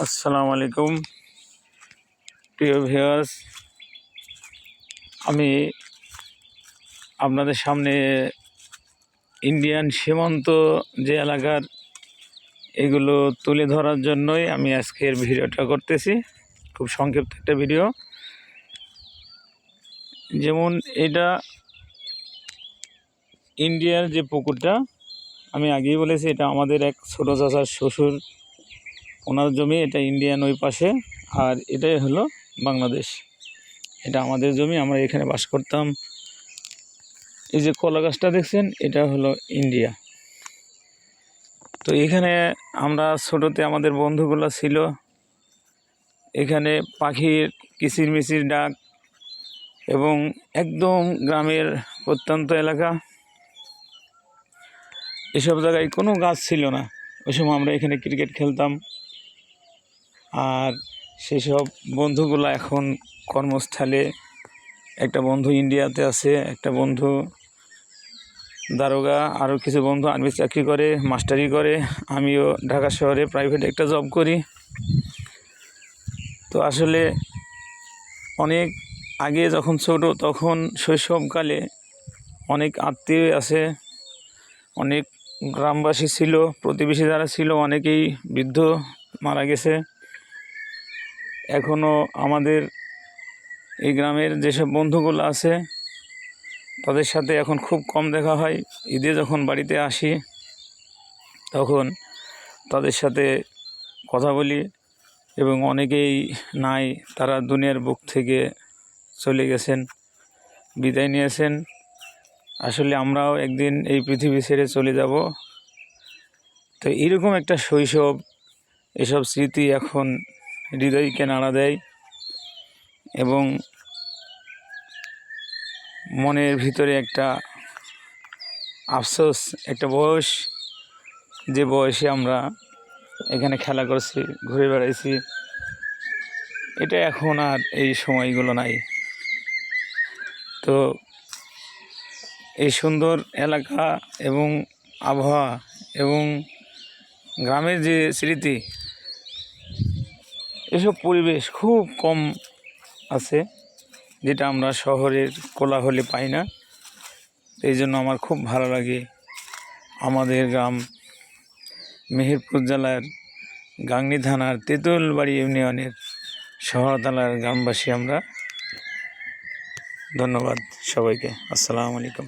আসসালামু আলাইকুম প্রিয় ভিউয়ার্স, আমি আপনাদের সামনে ইন্ডিয়ান সীমান্ত যে এলাকার এগুলো তুলে ধরার জন্যই আমি আজকের ভিডিওটা করতেছি। খুব সংক্ষিপ্ত একটা ভিডিও। যেমন এটা ইন্ডিয়ার যে পুকুরটা, আমি আগেই বলেছি এটা আমাদের এক ছোটো চাচার শ্বশুর, ওনার জমি। এটা ইন্ডিয়ান ওই পাশে, আর এটাই হলো বাংলাদেশ। এটা আমাদের জমি, আমরা এখানে বাস করতাম। এই যে কলা গাছটা দেখছেন, এটা হলো ইন্ডিয়া। তো এখানে আমরা ছোটোতে আমাদের বন্ধুগুলো ছিল, এখানে পাখির কিচিরমিচির ডাক এবং একদম গ্রামের প্রত্যন্ত এলাকা। এসব জায়গায় কোনো গাছ ছিল না। ওই সময় আমরা এখানে ক্রিকেট খেলতাম। আর সেসব বন্ধুগুলো এখন কর্মস্থলে, একটা বন্ধু ইন্ডিয়াতে আছে, একটা বন্ধু দারোগা, আরও কিছু বন্ধু আর্মি চাকরি করে, মাস্টারি করে। আমিও ঢাকা শহরে প্রাইভেট একটা জব করি। তো আসলে অনেক আগে যখন ছোট, তখন শৈশবকালে অনেক আত্মীয় আছে, অনেক গ্রামবাসী ছিল, প্রতিবেশী যারা ছিল অনেকেই বৃদ্ধ মারা গেছে। এখনও আমাদের এই গ্রামের যেসব বন্ধুগুলো আছে তাদের সাথে এখন খুব কম দেখা হয়। ঈদে যখন বাড়িতে আসি তখন তাদের সাথে কথা বলি, এবং অনেকেই নাই, তারা দুনিয়ার বুক থেকে চলে গেছেন, বিদায় নিয়েছেন। আসলে আমরাও একদিন এই পৃথিবী ছেড়ে চলে যাব। তো এরকম একটা শৈশব, এসব স্মৃতি এখন হৃদয়কে নাড়া দেয় এবং মনের ভিতরে একটা আফসোস, একটা বয়স, যে বয়সে আমরা এখানে খেলা করছি, ঘুরে বেড়াইছি, এটা এখন আর এই সময়গুলো নাই। তো এই সুন্দর এলাকা এবং আবহাওয়া এবং গ্রামের যে স্মৃতি, এসব পরিবেশ খুব কম আছে, যেটা আমরা শহরের কোলাহলে পাই না। এই জন্য আমার খুব ভালো লাগে আমাদের গ্রাম, মেহেরপুর জেলার গাংনী থানার তেঁতুলবাড়ি ইউনিয়নের শহরতলার গ্রামবাসী আমরা। ধন্যবাদ সবাইকে। আসসালামু আলাইকুম।